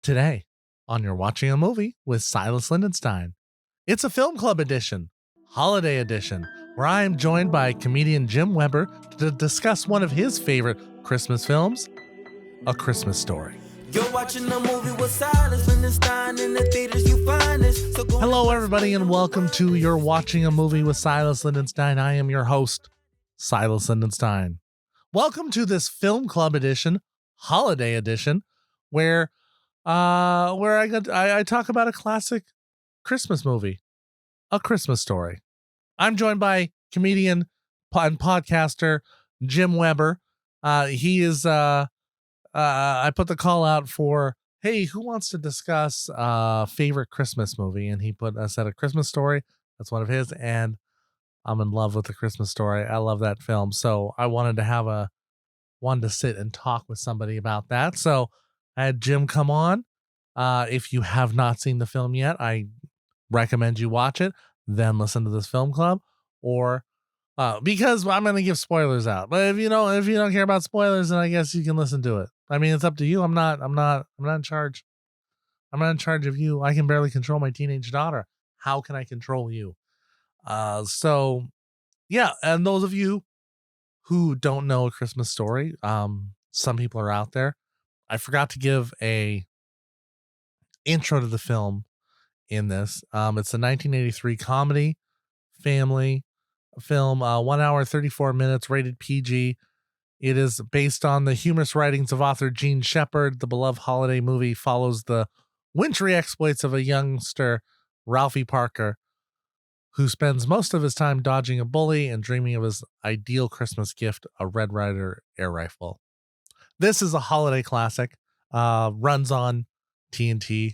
Today, on You're Watching a Movie with Silas Lindenstein, it's a film club edition, holiday edition, where I am joined by comedian Jim Weber to discuss one of his favorite Christmas films, A Christmas Story. You're watching a movie with Silas Lindenstein in the theaters you find this. So Hello, everybody, and welcome to You're Watching a Movie with Silas Lindenstein. I am your host, Silas Lindenstein. Welcome to this film club edition, holiday edition, where I talk about a classic Christmas movie, A Christmas Story. I'm joined by comedian and podcaster Jim Weber. I put the call out for, hey, who wants to discuss favorite Christmas movie? And he said A Christmas Story. That's one of his, and I'm in love with The Christmas Story. I love that film, so I wanted to sit and talk with somebody about that. So I had Jim come on. If you have not seen the film yet, I recommend you watch it, then listen to this film club, or because I'm going to give spoilers out. But if you don't care about spoilers, then I guess you can listen to it. I mean, it's up to you. I'm not in charge. I'm not in charge of you. I can barely control my teenage daughter. How can I control you? So yeah. And those of you who don't know A Christmas Story, some people are out there. I forgot to give a intro to the film in this. It's a 1983 comedy family film, 1 hour, 34 minutes, rated PG. It is based on the humorous writings of author Gene Shepard. The beloved holiday movie follows the wintry exploits of a youngster, Ralphie Parker, who spends most of his time dodging a bully and dreaming of his ideal Christmas gift, a Red Ryder air rifle. This is a holiday classic, runs on TNT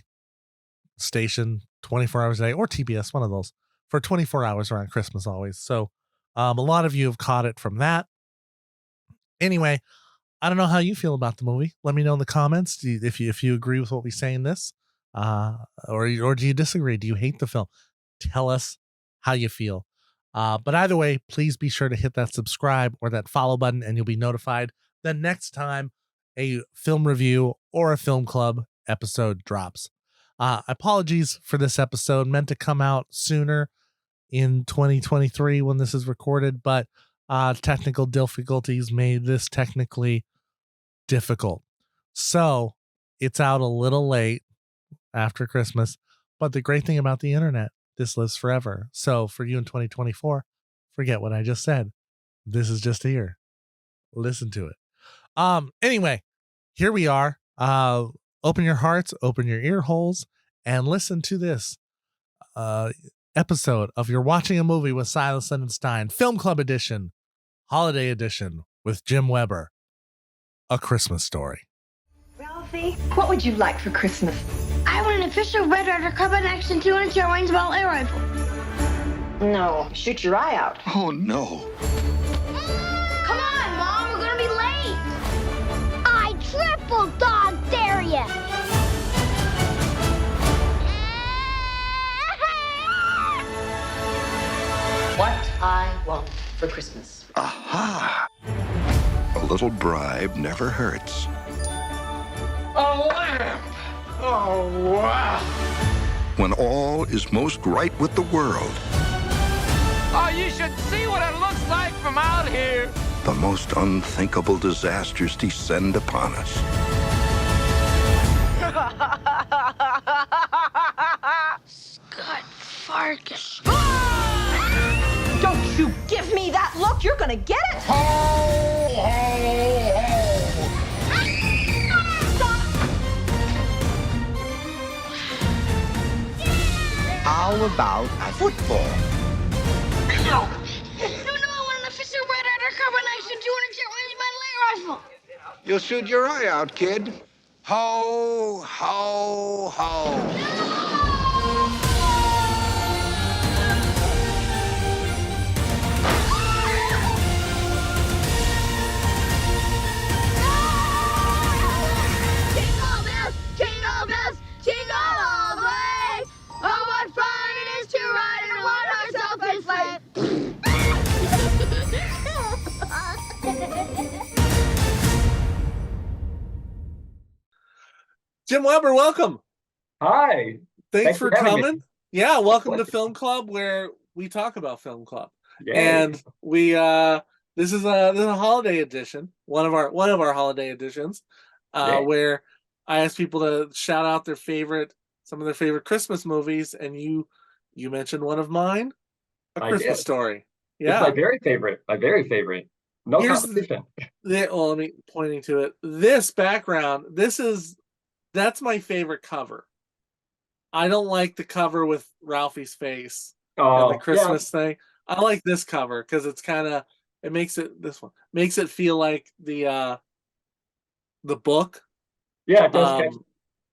station 24 hours a day, or TBS, one of those, for 24 hours around Christmas always. So a lot of you have caught it from that. Anyway, I don't know how you feel about the movie. Let me know in the comments if you agree with what we say in this, or do you disagree? Do you hate the film? Tell us how you feel. But either way, please be sure to hit that subscribe or that follow button, and you'll be notified the next time a film review or a film club episode drops. Apologies for this episode, meant to come out sooner in 2023 when this is recorded, but technical difficulties made this technically difficult. So it's out a little late after Christmas, but the great thing about the internet, this lives forever. So for you in 2024, forget what I just said. This is just here. Listen to it. Anyway, here we are. Open your hearts, open your ear holes, and listen to this episode of You're Watching a Movie with Silas Lindenstein, Film Club Edition, Holiday Edition with Jim Weber, A Christmas Story. Ralphie, what would you like for Christmas? I want an official Red Ryder Carbine Action 200 range ball air rifle. No, shoot your eye out. Oh, no. Come on, Mom, we're gonna be late. I triple dog dare ya. What I want for Christmas. Aha! A little bribe never hurts. A lamp! Oh, wow! When all is most right with the world, Oh, you should see what it looks like from out here! the most unthinkable disasters descend upon us. Scott Farkas. Don't you give me that look. You're gonna get it. Ho, ho, How about a football? No, I want an official Red Ryder Carbine Action 200 range ball air rifle. You'll shoot your eye out, kid. Ho, ho, ho. Jingle bells, jingle bells, jingle all the way. Oh, what fun it is to ride in a one-horse open sleigh. Jim Jim Weber, welcome. Hi. Thanks for having me. coming. Yeah, welcome to Pleasure. Film Club, where we talk about Film Club. Yay. And we this is a holiday edition, one of our holiday editions, Yay. where I ask people to shout out some of their favorite Christmas movies, and you mentioned one of mine, A I Christmas did. Story. It's Yeah. my very favorite. No Here's competition. well, let me pointing to it. This background, that's my favorite cover. I don't like the cover with Ralphie's face and the Oh, Christmas thing. I like this cover because it's it makes it feel like the book. yeah, it does catch.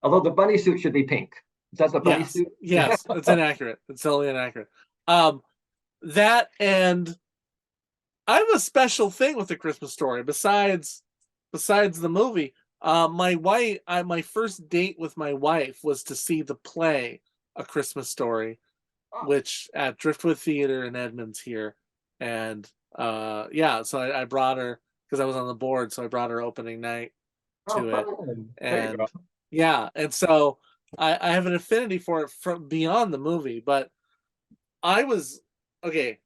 Although the bunny suit should be pink. That's a bunny suit. Yes, it's inaccurate. It's totally inaccurate. That, and I have a special thing with the Christmas Story besides the movie. My first date with my wife was to see the play A Christmas Story, which at Driftwood Theater in Edmonds here. And so I brought her because I was on the board, so I brought her opening night to it. And and so I have an affinity for it from beyond the movie. But I was okay.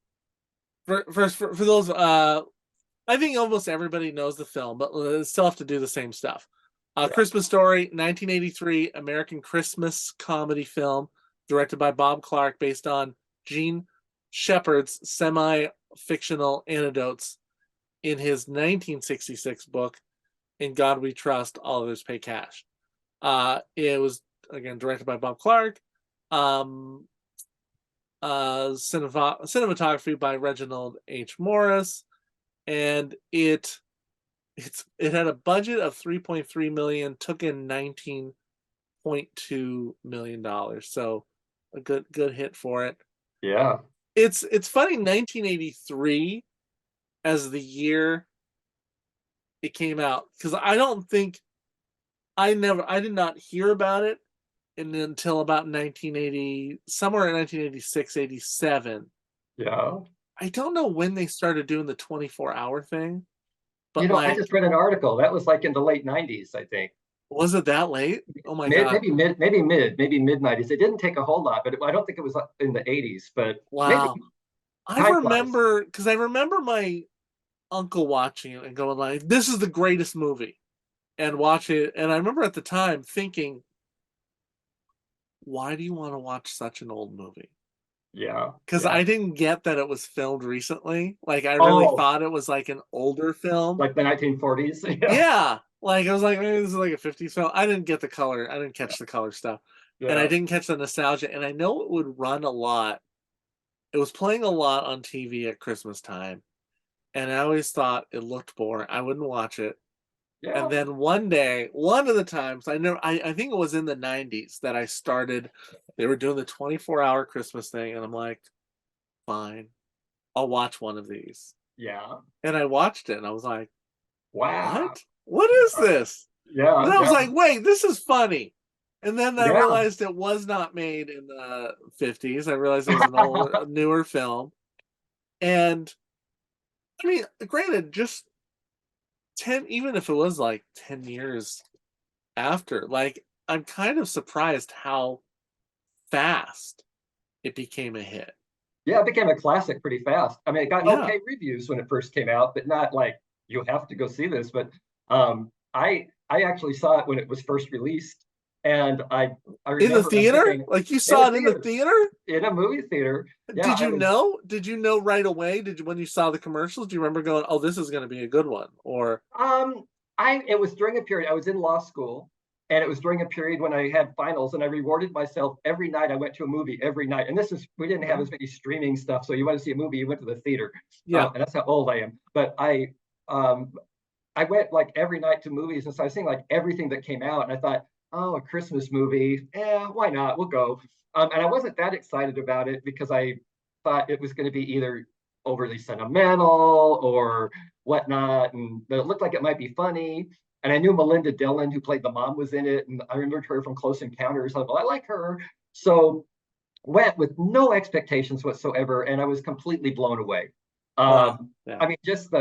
For those, I think almost everybody knows the film, but still have to do the same stuff. Christmas Story, 1983 American Christmas comedy film, directed by Bob Clark, based on Gene Shepard's semi-fictional anecdotes in his 1966 book, In God We Trust, All Others Pay Cash. It was, again, directed by Bob Clark. Cinematography by Reginald H. Morris, and it had a budget of $3.3 million, took in $19.2 million, so a good hit for it. Yeah, it's funny, 1983 as the year it came out, because I did not hear about it until about 1980, somewhere in 1986, 87. Yeah. I don't know when they started doing the 24-hour thing, but I just read an article that was like in the late 90s, I think. Was it that late? Oh my God. Maybe mid 90s. It didn't take a whole lot, but I don't think it was in the 80s. But wow, maybe I remember my uncle watching it and going like, "This is the greatest movie," and watch it. And I remember at the time thinking, why do you want to watch such an old movie? Yeah. Because I didn't get that it was filmed recently. Like, I really thought it was like an older film. Like the 1940s? Yeah. Like, I was like, maybe this is like a 50s film. I didn't get the color. I didn't catch the color stuff. Yeah. And I didn't catch the nostalgia. And I know it would run a lot. It was playing a lot on TV at Christmas time. And I always thought it looked boring. I wouldn't watch it. Yeah. And then one day, one of the times, I think it was in the 90s that I started, they were doing the 24-hour Christmas thing, and I'm like, fine, I'll watch one of these. Yeah. And I watched it, and I was like, wow. What is this? Yeah. And I was like, wait, this is funny. And then I realized it was not made in the 50s. I realized it was an newer film. And I mean, granted, just 10, even if it was like 10 years after, like, I'm kind of surprised how fast it became a hit. Yeah, it became a classic pretty fast. I mean, it got okay reviews when it first came out, but not like you have to go see this. But I actually saw it when it was first released, and I remember in the theater. Thinking, like, you saw it in the theater, in a movie theater. Yeah, Did you know right away? When you saw the commercials? Do you remember going, "Oh, this is going to be a good one"? Or it was during a period I was in law school, and it was during a period when I had finals, and I rewarded myself every night. I went to a movie every night, and we didn't have as many streaming stuff, so you want to see a movie, you went to the theater. Yeah, and that's how old I am. But I went like every night to movies, and so I was seeing like everything that came out, and I thought, oh, a Christmas movie, why not? We'll go. And I wasn't that excited about it because I thought it was going to be either overly sentimental or whatnot, but it looked like it might be funny. And I knew Melinda Dillon, who played the mom, was in it, and I remembered her from Close Encounters. I thought, well, I like her. So went with no expectations whatsoever, and I was completely blown away. I mean, just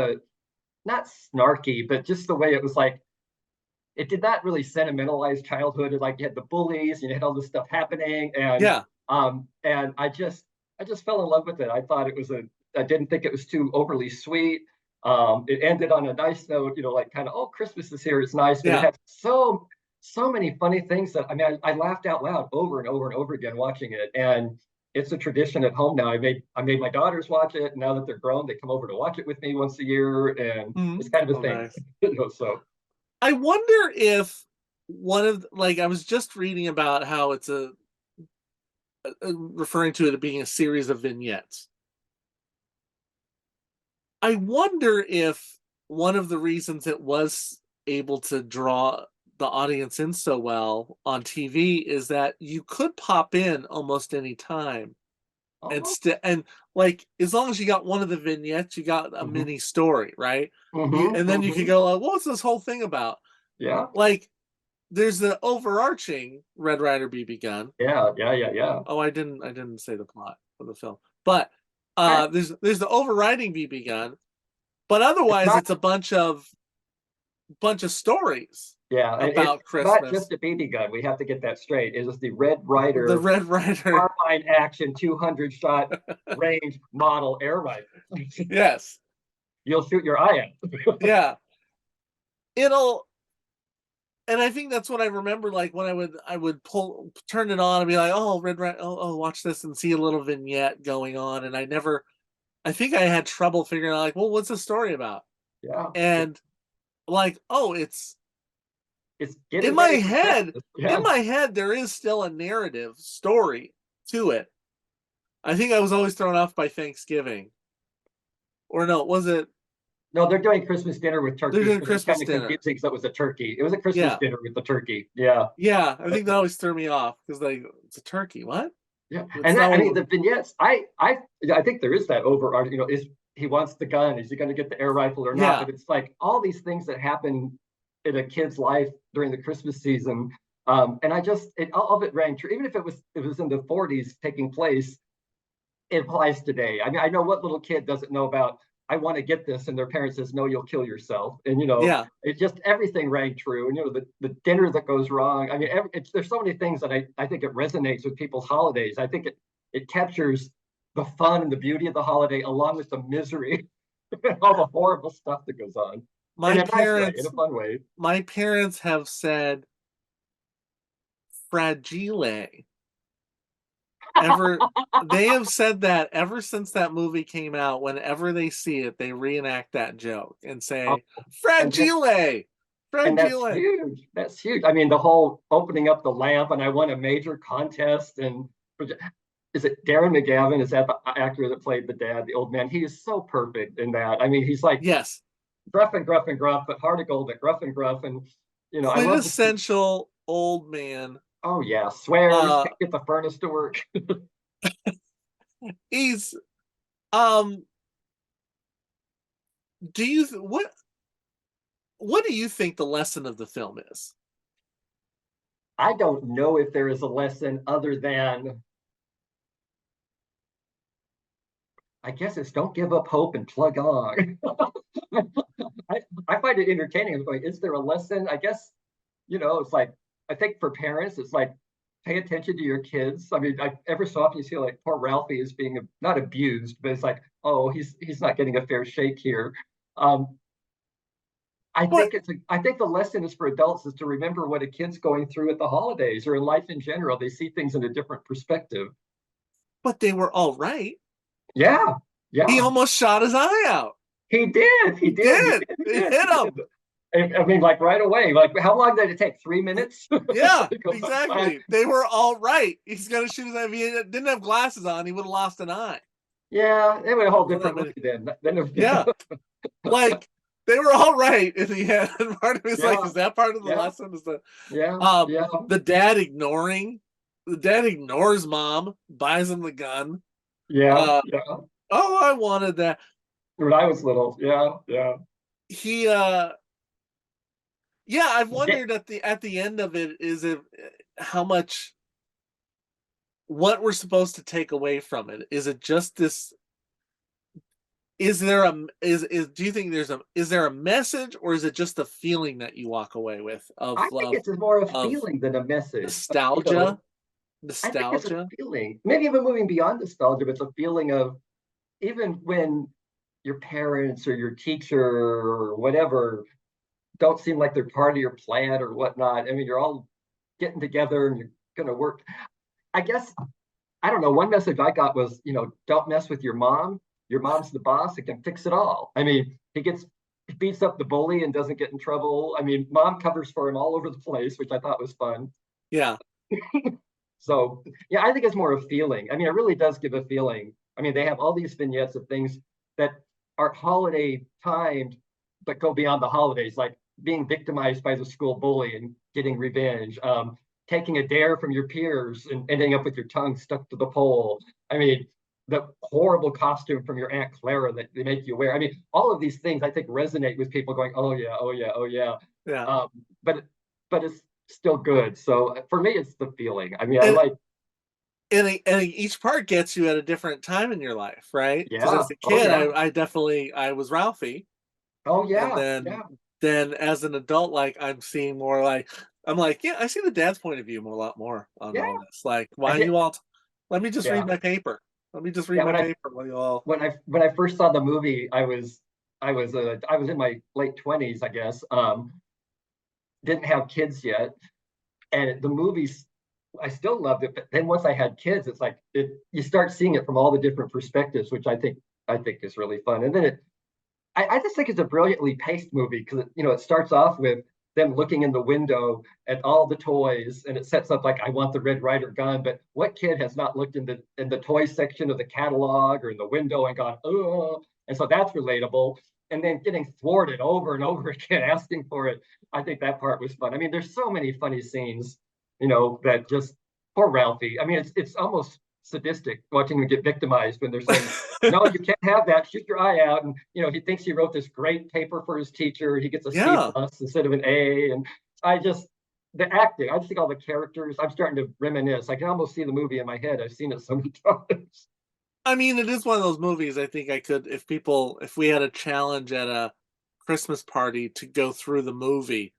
not snarky, but just the way it was like, it did not really sentimentalize childhood. Like you had the bullies, you had all this stuff happening, Yeah. and I just fell in love with it. I thought it was I didn't think it was too overly sweet. It ended on a nice note, like kind of, oh, Christmas is here, it's nice, but it Yeah. had so many funny things that, I mean, I laughed out loud over and over and over again watching it, and it's a tradition at home now. I made my daughters watch it, and now that they're grown, they come over to watch it with me once a year, and it's kind of a Oh, thing. nice. So I wonder if I was just reading about how it's referring to it being a series of vignettes. I wonder if one of the reasons it was able to draw the audience in so well on TV is that you could pop in almost any time and oh, like as long as you got one of the vignettes, you got a mhm, mini story, right? mhm, And then you could mhm. go, like, what's this whole thing about? Yeah, Like, there's the overarching Red Ryder BB gun. yeah, yeah, yeah, yeah. Oh, I didn't say the plot of the film, but I, there's the overriding BB gun, but it's otherwise not, it's a bunch of stories yeah, and it's about not Christmas. just a BB gun. We have to get that straight. It is the Red The Ryder Red Ryder, carbine action 200 shot range model air rifle. yes, You'll shoot your eye out. yeah. It'll, and I think that's what I remember. Like when I would turn it on and be like, oh, Red Ryder, oh, watch this and see a little vignette going on, and I think I had trouble figuring out like, well, what's the story about? Yeah, And like, oh, it's in getting my ready for head, Christmas. in Yeah, my head, there is still a narrative story to it. I think I was always thrown off by Thanksgiving. Or no, was it no, they're doing Christmas dinner with they're turkeys, doing but it was Christmas kind of dinner? confusing because it was a turkey. It was a Christmas Yeah. dinner with the turkey. Yeah. Yeah. I think that always threw me off because like it's a turkey. What? Yeah, It's and not that, I what mean, the vignettes. I think there is that overarching. Is he wants the gun? Is he going to get the air rifle or not? yeah. But it's like all these things that happen in a kid's life during the Christmas season, and all of it rang true. Even if it was in the 40s taking place, it applies today. I mean, I know what little kid doesn't know about. I want to get this, and their parent says, "No, you'll kill yourself." And Yeah. it just everything rang true. And the dinner that goes wrong. I mean, there's so many things that I think it resonates with people's holidays. I think it captures the fun and the beauty of the holiday, along with the misery, all the horrible stuff that goes on, in My a nice way, in parents a fun way. my parents have said fragile ever they have said that ever since that movie came out. Whenever they see it, they reenact that joke and Oh, say and that, fragile, and that's fragile. huge. That's huge. I mean, the whole opening up the lamp, and I won a major contest, and is it Darren McGavin? Is that the actor that played the dad, the old man? He is so perfect in that. I mean, he's like Yes, gruff and gruff and gruff, but heart of gold, but gruff and gruff. And I love the scene. quintessential old man. Oh yeah, swears, uh can't get the furnace to work. he's um do you what do you think the lesson of the film is? I don't know if there is a lesson other than, I guess it's don't give up hope and plug on. I find it entertaining. I'm going, is there a lesson? I guess, it's like, I think for parents, it's like, pay attention to your kids. I mean, ever so often you see like poor Ralphie is being not abused, but it's like, oh, he's not getting a fair shake here. Um, But I think the lesson is for adults is to remember what a kid's going through at the holidays or in life in general. They see things in a different perspective. they were all right. Yeah, He yeah. almost shot his eye out. He did. He He did. He did. did. He It did. hit He him. did. I mean, like right away. Like, how long did it take? 3 minutes? Yeah, To go by? exactly. They were all right. He's gonna shoot his eye. If he didn't have glasses on, he would have lost an eye. Yeah, it was a whole For that different many- movie then. Then Yeah, like they were all right in the end. And part of me is like, yeah, is that part of the yeah, lesson? Is the yeah, yeah, the dad ignores mom, buys him the gun. yeah, Uh, yeah. oh, I wanted that. When I was little, yeah, yeah. He yeah, I've Da- wondered at the end of it is it how much what we're supposed to take away from it. Is it just this is there a do you think is there a message, or is it just the feeling that you walk away with of I think it's more a of feeling than a message. nostalgia? I think it's a Nostalgia? feeling, maybe even moving beyond nostalgia, but it's a feeling of even when your parents or your teacher or whatever don't seem like they're part of your plan or whatnot. I mean, you're all getting together and you're going to work. I guess, I don't know. One message I got was, don't mess with your mom. Your mom's the boss. It can fix it all. I mean, he beats up the bully and doesn't get in trouble. I mean, mom covers for him all over the place, which I thought was fun. Yeah. So, yeah, I think it's more a feeling. I mean, it really does give a feeling. I mean, they have all these vignettes of things that are holiday timed, but go beyond the holidays, like being victimized by the school bully and getting revenge, taking a dare from your peers and ending up with your tongue stuck to the pole. I mean, the horrible costume from your Aunt Clara that they make you wear. I mean, all of these things I think resonate with people going, oh yeah, oh yeah, oh yeah. Yeah. But it's still good. So for me, it's the feeling. I mean, and each part gets you at a different time in your life, right? Because yeah. as a kid, Oh, yeah. I definitely was Ralphie. Oh yeah. And then as an adult, like I'm seeing more like I'm like, yeah, I see the dad's point of view a lot more on Yeah. all this. Like, why you all let me just read my paper. Let me just read my paper. When I first saw the movie, I was in my late 20s, I guess. Didn't have kids yet, and the movies, I still loved it. But then once I had kids, it's like you start seeing it from all the different perspectives, which I think is really fun. And then I just think it's a brilliantly paced movie because it starts off with them looking in the window at all the toys, and it sets up like I want the Red Ryder gun. But what kid has not looked in the toy section of the catalog or in the window and gone, oh? And so that's relatable. And then getting thwarted over and over again, asking for it. I think that part was fun. I mean, there's so many funny scenes, that just poor Ralphie. I mean, it's almost sadistic watching him get victimized when they're saying, no, you can't have that. Shoot your eye out. And he thinks he wrote this great paper for his teacher. He gets a C+ instead of an A. And the acting, I just think all the characters, I'm starting to reminisce. I can almost see the movie in my head. I've seen it so many times. I mean, it is one of those movies. I think I could, if we had a challenge at a Christmas party to go through the movie,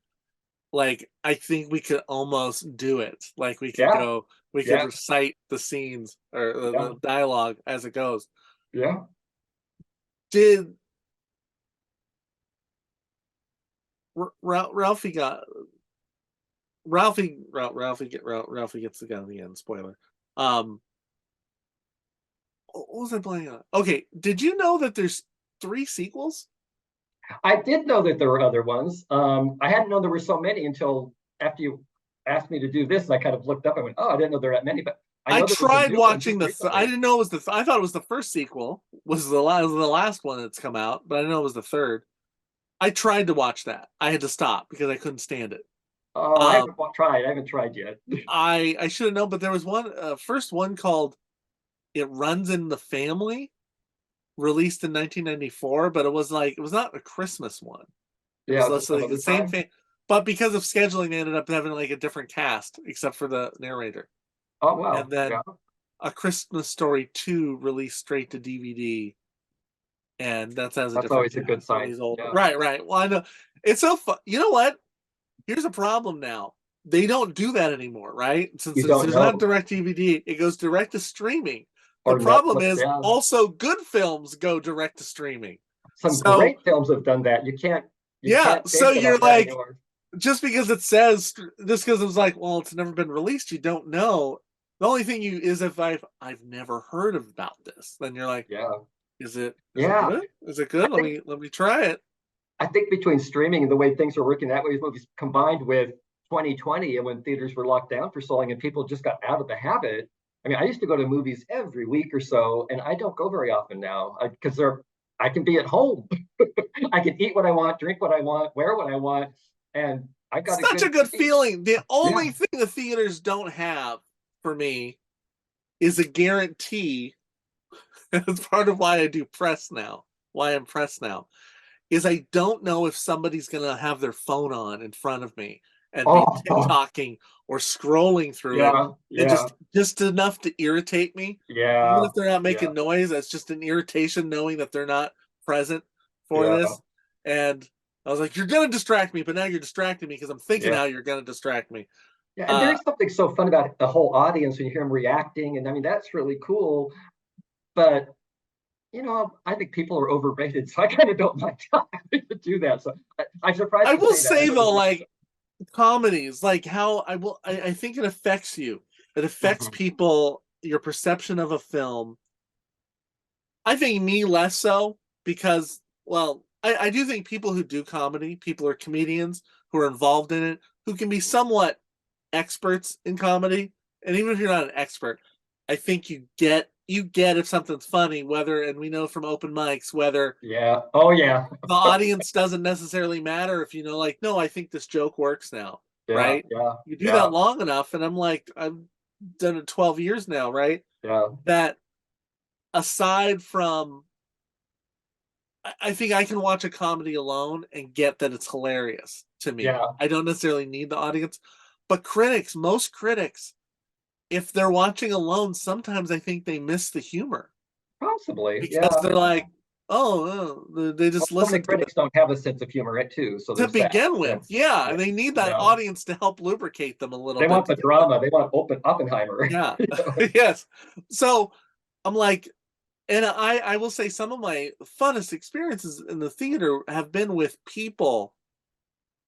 like I think we could almost do it. Like we could could recite the scenes or the dialogue as it goes. Yeah. Did Ralphie gets the gun in the end? Spoiler. What was I playing on? Okay, did you know that there's 3 sequels? I did know that there were other ones. I hadn't known there were so many until after you asked me to do this. And I kind of looked up and went, oh, I didn't know there were that many. But I tried watching I didn't know it was I thought it was the first sequel. Was the last one that's come out, but I didn't know it was the third. I tried to watch that. I had to stop because I couldn't stand it. Oh, I haven't tried. I haven't tried yet. I should have known, but there was one first one called It Runs in the Family, released in 1994, but it was not a Christmas one. It was like the same thing, but because of scheduling, they ended up having like a different cast except for the narrator. Oh wow! And then A Christmas Story 2 released straight to DVD, and that's always a good sign. Yeah. Right. Well, I know it's so fun. You know what? Here's a problem now. They don't do that anymore, right? Since there's not direct DVD, it goes direct to streaming. The problem is also good films go direct to streaming. Some great films have done that. You can't. So you're like, just because it says, just because it's like, well, it's never been released, you don't know. The only thing is if I've never heard about this, then you're like, is it good? Is it good? Let me try it. I think between streaming and the way things are working that way, movies combined with 2020 and when theaters were locked down for so long and people just got out of the habit. I mean, I used to go to movies every week or so, and I don't go very often now because I can be at home. I can eat what I want, drink what I want, wear what I want, and I got such a good feeling. The only thing the theaters don't have for me is a guarantee. That's part of why I do press now. Why I'm press now. Is I don't know if somebody's going to have their phone on in front of me and be TikToking or scrolling through it. Just enough to irritate me. Yeah. Even if they're not making noise, that's just an irritation knowing that they're not present for Yeah. this, and I was like, "You're gonna distract me," but now you're distracting me because I'm thinking Yeah. how you're gonna distract me. Yeah, and there's something so fun about the whole audience when you hear them reacting, and I mean that's really cool. But I think people are overrated, so I kind of don't like having to do that. So I'm surprised I to will say that. say though, like comedies, like how I think it affects you. It affects Mhm. people, your perception of a film. I think me less so because, well, I do think people who do comedy, people who are comedians who are involved in it, who can be somewhat experts in comedy, and even if you're not an expert, I think you get if something's funny, whether, and we know from open mics, whether Yeah. Oh yeah. the audience doesn't necessarily matter if like, no, I think this joke works now, Yeah. right? Yeah. You do Yeah. that long enough, and I'm like, I've done it 12 years now, right? Yeah. That aside from, I think I can watch a comedy alone and get that it's hilarious to me. Yeah. I don't necessarily need the audience. But most critics, if they're watching alone, sometimes I think they miss the humor Possibly. because Yeah. they're like, oh, they Well, just some of the listen to it critics don't have a sense of humor too, so to there's that. begin Yeah. with. Yeah, Yeah. and they need that Yeah. audience to help lubricate them a little They bit want to the get them. drama. They want open Oppenheimer. Yeah, You know? yes. So I'm like, and I will say some of my funnest experiences in the theater have been with people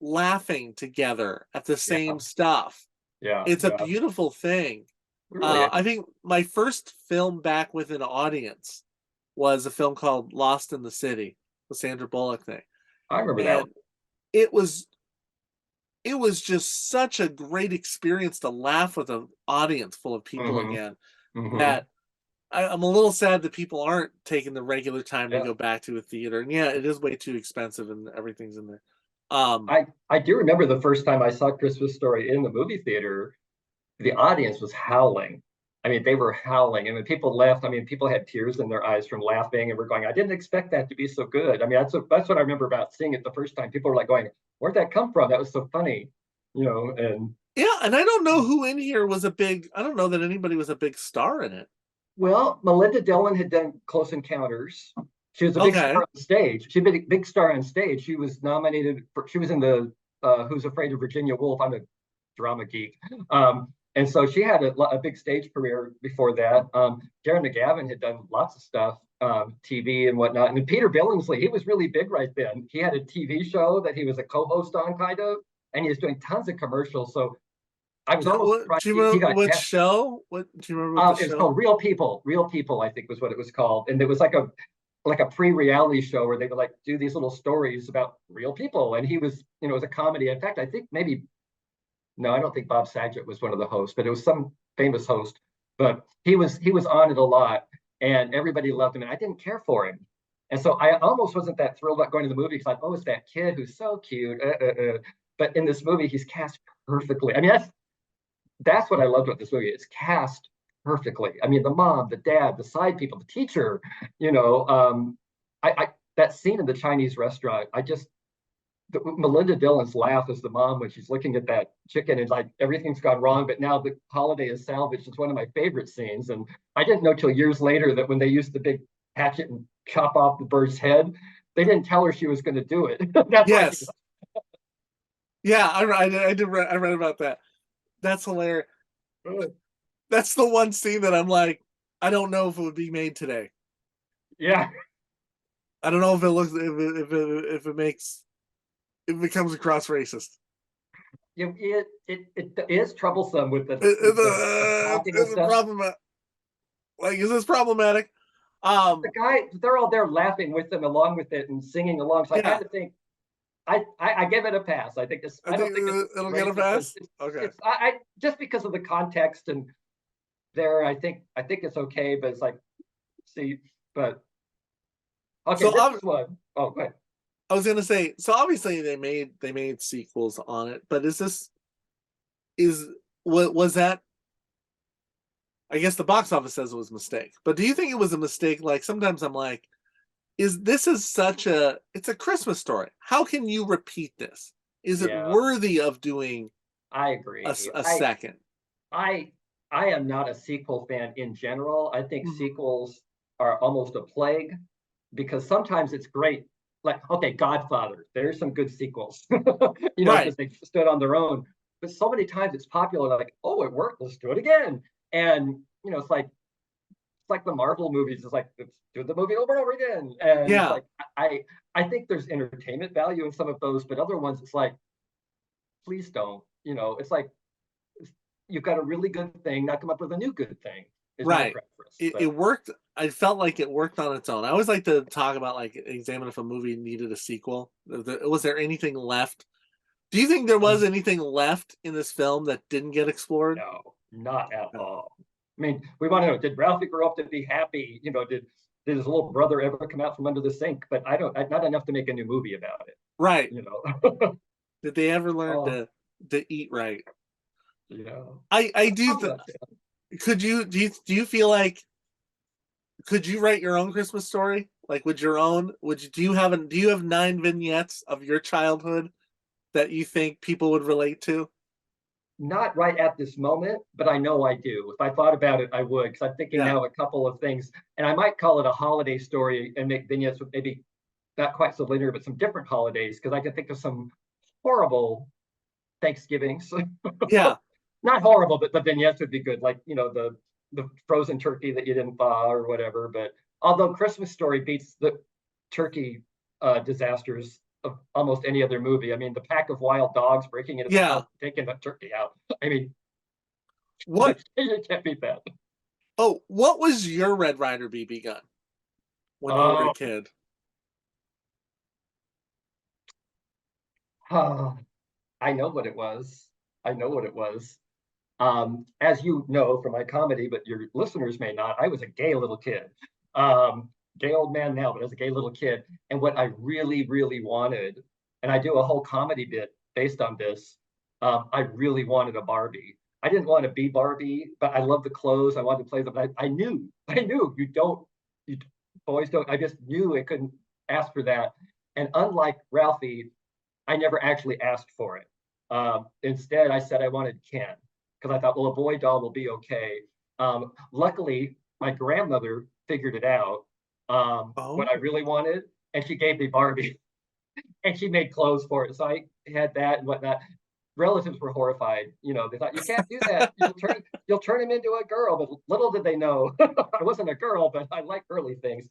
laughing together at the Yeah. same stuff. Yeah. It's a Yeah. beautiful thing. Really. I think my first film back with an audience was a film called Lost in the City, the Sandra Bullock thing. I remember that one. And it was it was just such a great experience to laugh with an audience full of people Hmm. again, Hmm. that I'm a little sad that people aren't taking the regular time to Yeah. go back to a theater. And yeah, it is way too expensive and everything's in there. Um, I do remember the first time I saw Christmas Story in the movie theater, the audience was howling. I mean, they were howling. And when people left, I mean, people had tears in their eyes from laughing and were going, I didn't expect that to be so good. I mean, that's what I remember about seeing it the first time. People were like going, where'd that come from? That was so funny, and yeah, and I don't know who in here was I don't know that anybody was a big star in it. well, Melinda Dillon had done Close Encounters. She was a big Okay. star on stage. She was a big star on stage. She was nominated for, she was in the Who's Afraid of Virginia Woolf. I'm a drama geek. And so she had a big stage career before that. Darren McGavin had done lots of stuff, TV and whatnot. And Peter Billingsley, he was really big right then. He had a TV show that he was a co-host on, kind of, and he was doing tons of commercials. So I was almost surprised Do you he remember got what cast. show? What do you remember what the It was show? called Real People. Real People, I think, was what it was called, and it was like a pre-reality show where they would like do these little stories about real people. And he was, it was a comedy. In fact, I think maybe no, I don't think Bob Saget was one of the hosts, but it was some famous host. But he was on it a lot, and everybody loved him, and I didn't care for him. And so I almost wasn't that thrilled about going to the movie because I thought, oh, it's that kid who's so cute. But in this movie, he's cast perfectly. I mean, that's what I loved about this movie. It's cast perfectly. I mean, the mom, the dad, the side people, the teacher. I that scene in the Chinese restaurant. Melinda Dillon's laugh as the mom when she's looking at that chicken and like everything's gone wrong, but now the holiday is salvaged. It's one of my favorite scenes. And I didn't know till years later that when they used the big hatchet and chop off the bird's head, they didn't tell her she was going to do it. That's Yes. Yeah, I read about that. That's hilarious. That's the one scene that I'm like, I don't know if it would be made today. Yeah. I don't know if it looks if it becomes across racist. It is troublesome with the talking and Is it stuff. problematic? Like, is this problematic? The guy, they're all there laughing with them along with it and singing along. So I had to think. I give it a pass. I think I don't think it'll get a pass. Okay. I just because of the context and there, I think it's okay, but it's like, see, but okay, So this is one. Oh, go ahead. I was gonna say, so obviously they made sequels on it, but was that? I guess the box office says it was a mistake, but do you think it was a mistake? Like sometimes I'm like, it's a Christmas story. How can you repeat this? Is it worthy of doing? I agree. A second. I am not a sequel fan in general. I think sequels are almost a plague. because sometimes it's great. Like, okay, Godfather, there's some good sequels, Right. because they stood on their own. But so many times it's popular, like, oh, it worked, let's do it again. And it's like the Marvel movies. It's like, let's do the movie over and over again. And it's Yeah. like, I think there's entertainment value in some of those, but other ones, it's like, please don't. It's like, you've got a really good thing, now come up with a new good thing. Is my Right. preference. It worked. I felt like it worked on its own. I always like to talk about, like, examine if a movie needed a sequel. Was there anything left? Do you think there was anything left in this film that didn't get explored? No, not at No. all. I mean, we want to know, did Ralphie grow up to be happy? Did his little brother ever come out from under the sink? But not enough to make a new movie about it. Right. Did they ever learn Oh, to eat right? yeah. I do. Could you do you feel like, could you write your own Christmas story? Like, do you have 9 vignettes of your childhood that you think people would relate to? Not right at this moment, but I know I do. If I thought about it, I would, because I'm thinking Yeah. now a couple of things, and I might call it a holiday story and make vignettes with maybe not quite so linear, but some different holidays, because I can think of some horrible Thanksgivings. Yeah. Not horrible, but the vignettes would be good, like the frozen turkey that you didn't thaw or whatever. But although Christmas Story beats the turkey disasters of almost any other movie. I mean, the pack of wild dogs breaking into the Yeah. house, taking the turkey out. I mean, What? you can't beat that. Oh, what was your Red Ryder BB gun when you were a kid? I know what it was. I know what it was. As you know from my comedy, but your listeners may not, I was a gay little kid. Gay old man now, but as a gay little kid. And what I really, really wanted, and I do a whole comedy bit based on this, I really wanted a Barbie. I didn't want to be Barbie, but I love the clothes. I wanted to play them. I knew you boys don't. I just knew I couldn't ask for that. And unlike Ralphie, I never actually asked for it. Instead, I said I wanted Ken because I thought, well, a boy doll will be okay. Luckily, my grandmother figured it out, what I really wanted, and she gave me Barbie, and she made clothes for it. So I had that and whatnot. Relatives were horrified. They thought, you can't do that. You'll turn him into a girl. But little did they know, I wasn't a girl, but I like girly things.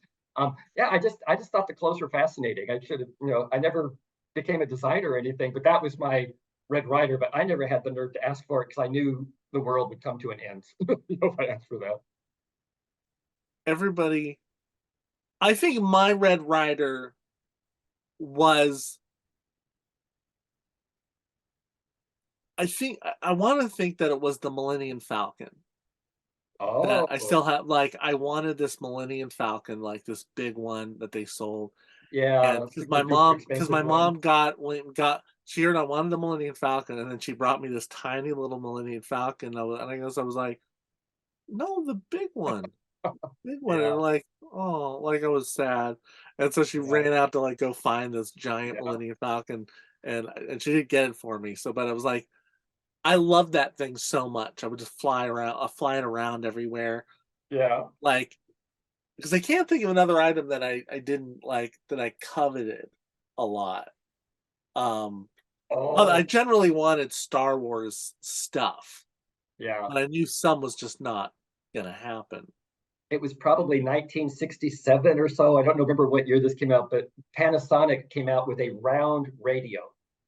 Yeah, I just thought the clothes were fascinating. I should have, I never became a designer or anything, but that was my Red Ryder. But I never had the nerve to ask for it because I knew the world would come to an end if I asked for that. Everybody, I think my Red Ryder was, I want to think that it was the Millennium Falcon. That I still have, like, I wanted this Millennium Falcon, like this big one that they sold. Yeah, And because my mom she heard I wanted the Millennium Falcon, and then she brought me this tiny little Millennium Falcon. And I guess I was like, no, the big one. Big one. Yeah. And like, oh, like I was sad. And so she ran out to, like, go find this giant Millennium Falcon, and she didn't get it for me. So, but I was like, I love that thing so much. I would just fly it around everywhere. Yeah. Like, because I can't think of another item that I didn't like, that I coveted a lot. I generally wanted Star Wars stuff, Yeah. but I knew some was just not gonna happen. It was probably 1967 or so. I don't remember what year this came out, but Panasonic came out with a round radio,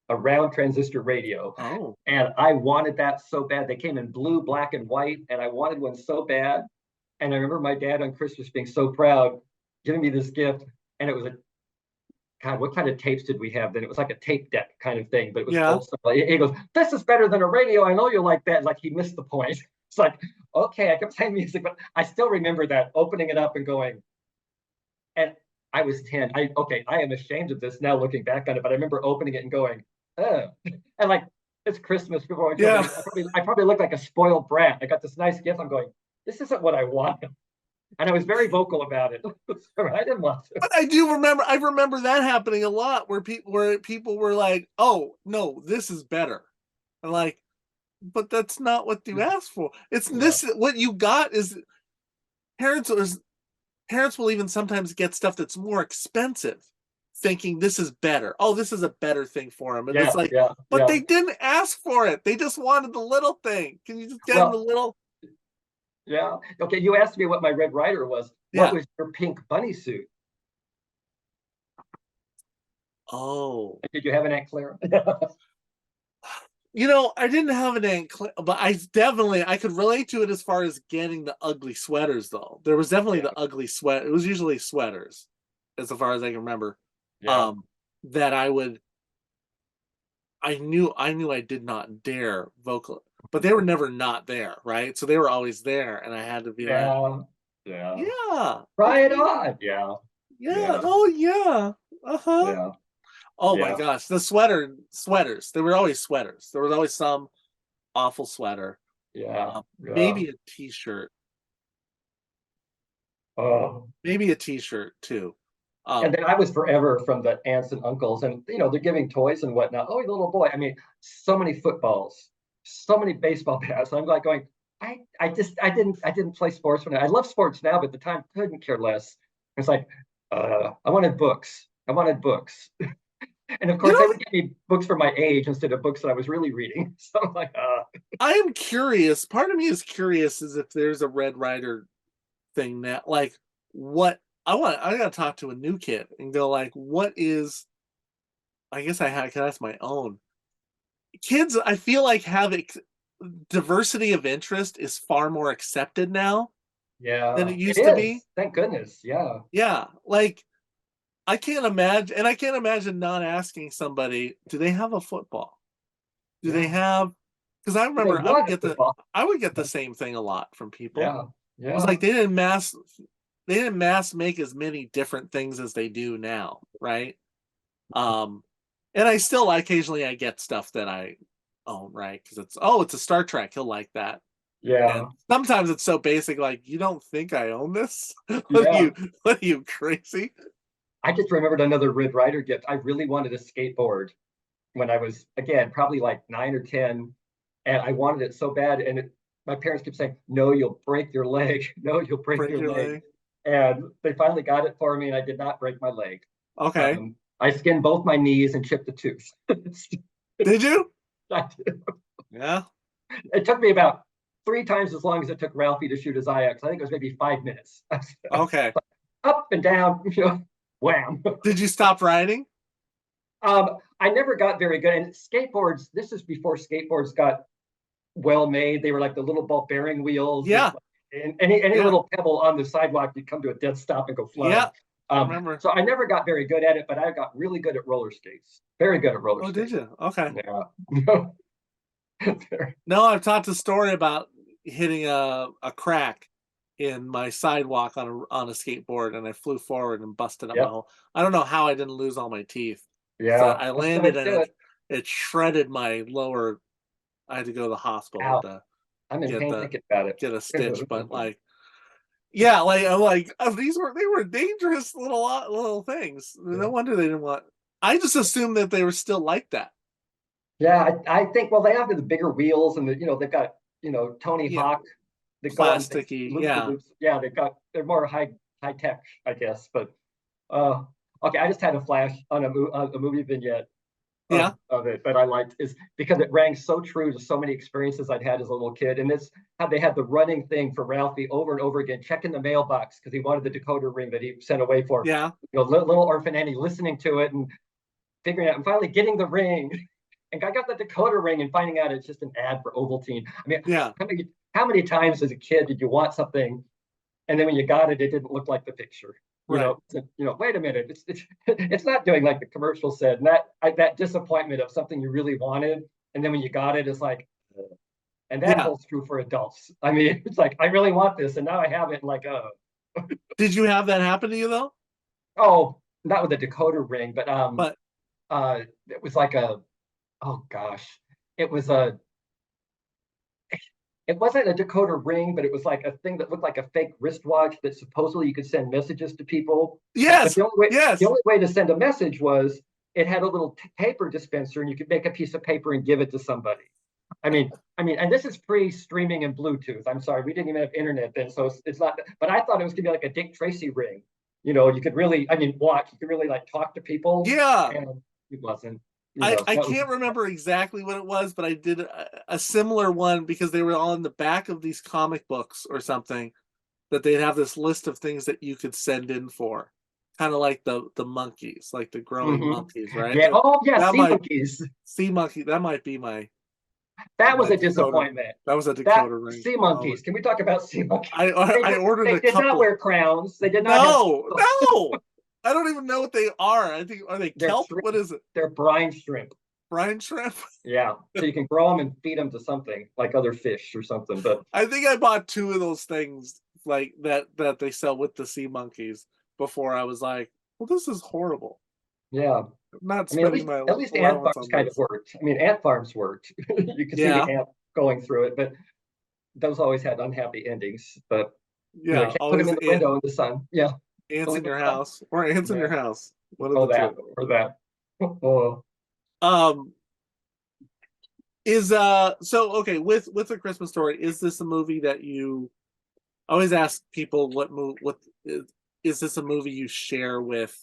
a round transistor radio. Oh. And I wanted that so bad. They came in blue, black, and white, and I wanted one so bad. And I remember my dad on Christmas being so proud, giving me this gift. And it was God, what kind of tapes did we have then? It was like a tape deck kind of thing, but it was also, he goes, this is better than a radio. I know you like that. Like, he missed the point. It's like, okay, I kept playing music, but I still remember that, opening it up and going, and I was 10. I am ashamed of this now looking back on it, but I remember opening it and going, and like, it's Christmas before I probably looked like a spoiled brat. I got this nice gift. I'm going, this isn't what I wanted. And I was very vocal about it. I didn't want to. But I remember that happening a lot, where people were like, oh no, this is better. And like, but that's not what you asked for. It's this, what you got is, parents parents will even sometimes get stuff that's more expensive, thinking this is better. Oh, this is a better thing for them. And it's like, but they didn't ask for it. They just wanted the little thing. Can you just get them the little? Yeah. Okay. You asked me what my Red Ryder was. Yeah. What was your pink bunny suit? Oh. Did you have an Aunt Clara? I didn't have an Aunt Clara, but I could relate to it as far as getting the ugly sweaters, though. There was definitely the ugly sweat. It was usually sweaters, as far as I can remember. Yeah. That I knew I did not dare vocal, but they were never not there, right? So they were always there, and I had to be like, yeah, try it on. Yeah. Oh yeah, Yeah. Oh my gosh, the sweaters. There were always sweaters. There was always some awful sweater. Yeah. Maybe a t-shirt. Oh. Maybe a t-shirt too. And then I was forever from the aunts and uncles, and they're giving toys and whatnot. Oh, little boy. I mean, so many footballs, so many baseball bats. I'm like going, I didn't play sports when I love sports now, but at the time couldn't care less. It's like, I wanted books. And of course, they would give me books for my age instead of books that I was really reading. So I'm like, I am curious. Part of me is curious as if there's a Red Ryder thing that, like, what I gotta talk to a new kid and go like, what is? I guess can ask my own kids. I feel like diversity of interest is far more accepted now. Yeah, than it used to be. Thank goodness. Yeah. Yeah, like. I can't imagine not asking somebody, do they have a football? Do they have? Because I remember I would get the same thing a lot from people. Yeah. It was like they didn't mass make as many different things as they do now, right? And occasionally I get stuff that I own, right? Because it's a Star Trek. He'll like that. Yeah. And sometimes it's so basic, like, you don't think I own this? What are you crazy? I just remembered another Red Ryder gift. I really wanted a skateboard when I was, again, probably like 9 or 10. And I wanted it so bad. And my parents kept saying, no, you'll break your leg. No, you'll break your leg. And they finally got it for me, and I did not break my leg. Okay. I skinned both my knees and chipped a tooth. Did you? I did. Yeah. It took me about 3 times as long as it took Ralphie to shoot his eye out. I think it was maybe 5 minutes. Okay. Up and down, wham. Did you stop riding? I never got very good. And skateboards, this is before skateboards got well made. They were like the little ball bearing wheels. Yeah. And any little pebble on the sidewalk, you'd come to a dead stop and go flying. Yeah. I remember. So I never got very good at it, but I got really good at roller skates. Very good at roller skates. Oh, did you? Okay. Yeah. No, I've talked a story about hitting a crack in my sidewalk on a skateboard, and I flew forward and busted up my whole. I don't know how I didn't lose all my teeth. Yeah, so I landed and it shredded my lower. I had to go to the hospital to I'm in pain thinking about it. Get a stitch, but like, yeah, like they were dangerous little things. Yeah. No wonder they didn't want. I just assumed that they were still like that. Yeah, I think they have the bigger wheels, and they've got Tony Hawk. Plasticky, yeah. They're more high tech, I guess. But okay, I just had a flash on a movie vignette of it that I liked, is because it rang so true to so many experiences I'd had as a little kid. And this how they had the running thing for Ralphie over and over again, checking the mailbox because he wanted the decoder ring that he sent away for. Yeah, little orphan Annie listening to it and figuring out and finally getting the ring. And I got the decoder ring and finding out it's just an ad for Ovaltine. I mean, how many times as a kid did you want something, and then when you got it, it didn't look like the picture? Right. Wait a minute, it's not doing like the commercial said. And that disappointment of something you really wanted, and then when you got it, it's like, and that holds true for adults. I mean, it's like I really want this, and now I have it. And like, Did you have that happen to you though? Oh, not with a decoder ring, but it was like it wasn't a decoder ring, but it was like a thing that looked like a fake wristwatch that supposedly you could send messages to people. Yes. But the only way to send a message was it had a little paper dispenser, and you could make a piece of paper and give it to somebody. I mean, and this is pre-streaming and Bluetooth. I'm sorry, we didn't even have internet then, so it's not. But I thought it was gonna be like a Dick Tracy ring. You know, you could really, watch. You could really like talk to people. Yeah, and it wasn't. I can't remember exactly what it was, but I did a similar one because they were all in the back of these comic books or something. That they'd have this list of things that you could send in for, kind of like the monkeys, like the growing monkeys, right? Yeah. Oh yeah, That sea monkeys. Sea monkey. That might be my. That was my a disappointment. That was a Dakota ring. Sea monkeys. Can we talk about sea monkeys? I ordered They a did couple. not wear crowns. They did not. No. I don't even know what they are. I think are they kelp? What is it? They're brine shrimp. Brine shrimp. Yeah, so you can grow them and feed them to something like other fish or something. But I think I bought 2 of those things like that they sell with the sea monkeys before I was like, well, this is horrible. Yeah. I'm not spending at least ant farms kind of worked. Ant farms worked. You could see the ant going through it, but those always had unhappy endings. But yeah, you can't put them in the window in the sun. Yeah. Ants in your house. Or ants in your house. What are that. Oh. So okay, with A Christmas Story, is this a movie that you I always ask people what is this a movie you share with?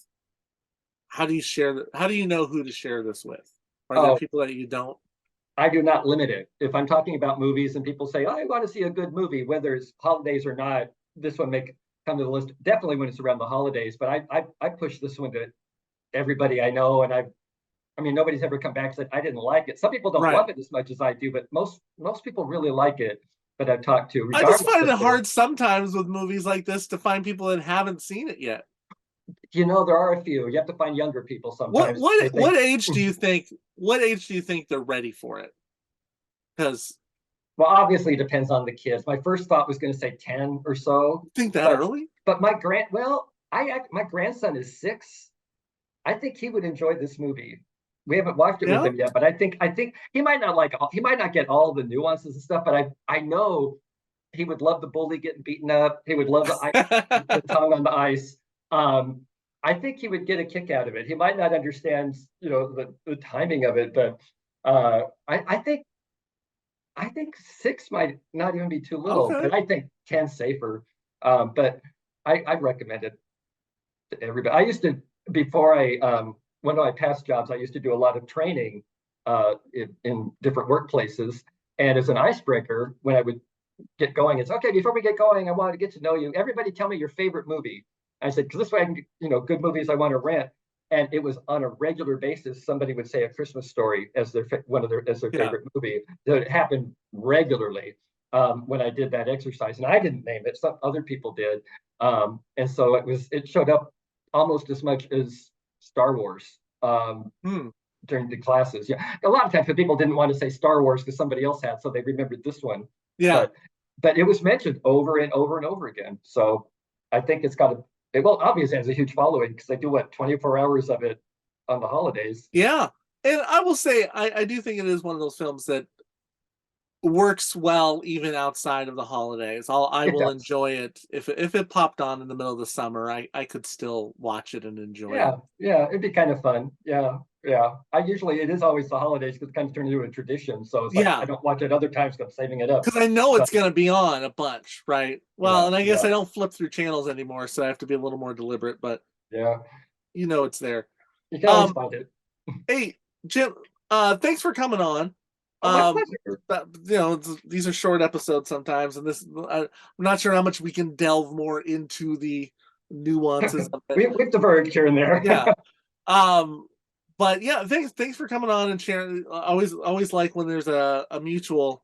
How do you know who to share this with? Are there people that you don't? I do not limit it. If I'm talking about movies and people say, I want to see a good movie, whether it's holidays or not, this one may come to the list. Definitely when it's around the holidays, but I push this one to everybody I know, and nobody's ever come back and said I didn't like it. Some people don't love it as much as I do, but most people really like it that I've talked to. I just find it hard sometimes with movies like this to find people that haven't seen it yet. There are a few. You have to find younger people sometimes. What age do you think? What age do you think they're ready for it? Because obviously it depends on the kids. My first thought was going to say 10 or so. Think that early? But my grandson is 6. I think he would enjoy this movie. We haven't watched it with him yet, but I think he might not get all the nuances and stuff, but I know he would love the bully getting beaten up. He would love the tongue on the ice. I think he would get a kick out of it. He might not understand, the timing of it, but I think 6 might not even be too little. Okay. But I think 10's safer. But I'd recommend it to everybody. I used to, before one of my past jobs, I used to do a lot of training in different workplaces. And as an icebreaker, when I would get going, it's okay, before we get going, I want to get to know you. Everybody tell me your favorite movie. I said, because this way I can get, good movies I want to rent. And it was on a regular basis, somebody would say A Christmas Story as their favorite movie. It happened regularly when I did that exercise. And I didn't name it, some other people did. And so it showed up almost as much as Star Wars during the classes. Yeah, a lot of times people didn't want to say Star Wars because somebody else had, so they remembered this one. Yeah, but it was mentioned over and over and over again. So I think it's got obviously has a huge following because they do 24 hours of it on the holidays. Yeah, and I will say I do think it is one of those films that works well even outside of the holidays. I will enjoy it if it popped on in the middle of the summer. I could still watch it and enjoy it. Yeah, it'd be kind of fun. Yeah. It is always the holidays because it kind of turned into a tradition. So it's I don't watch it other times because I'm saving it up. Because I know it's going to be on a bunch, right? Well, and I guess I don't flip through channels anymore, so I have to be a little more deliberate. But it's there. You can always find it. Hey, Jim, thanks for coming on. These are short episodes sometimes, and I'm not sure how much we can delve more into the nuances of it. We've diverged here and there. Yeah. But yeah, thanks for coming on and sharing. Always like when there's a mutual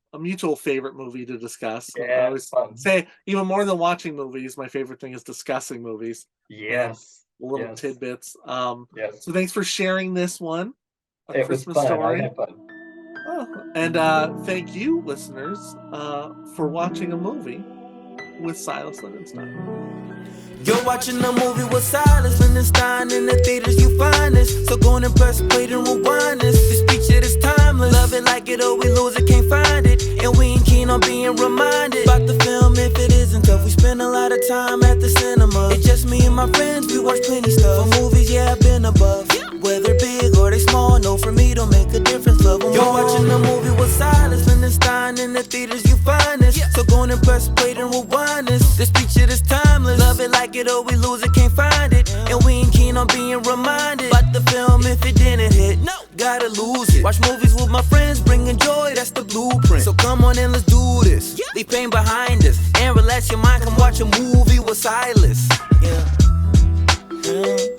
favorite movie to discuss. Yeah, I always say even more than watching movies, my favorite thing is discussing movies. Yes. Little tidbits. Yes. So thanks for sharing this one. It Christmas was fun. Story. I had fun. And thank you, listeners, for watching a movie with Silas Lindenstein. You're watching a movie with Silas Lindenstein. In the theaters you find this. So go and press play and rewind this. This picture is timeless. Love it like it or we lose it, can't find it. And we ain't keen on being reminded about the film if it isn't tough. We spend a lot of time at the cinema. It's just me and my friends, we watch plenty stuff. For movies, I've been above. Whether big or they small, no, for me don't make a difference. Love 'em You're watching a movie with Silas, Lindenstein, in the theaters you find this. So go and press play and rewind this. This feature is timeless. Love it, like it, or we lose it, can't find it. And we ain't keen on being reminded about the film if it didn't hit. No, gotta lose it. Watch movies with my friends, bringing joy, that's the blueprint. So come on and let's do this. Leave pain behind us and relax your mind. Come watch a movie with Silas. Yeah.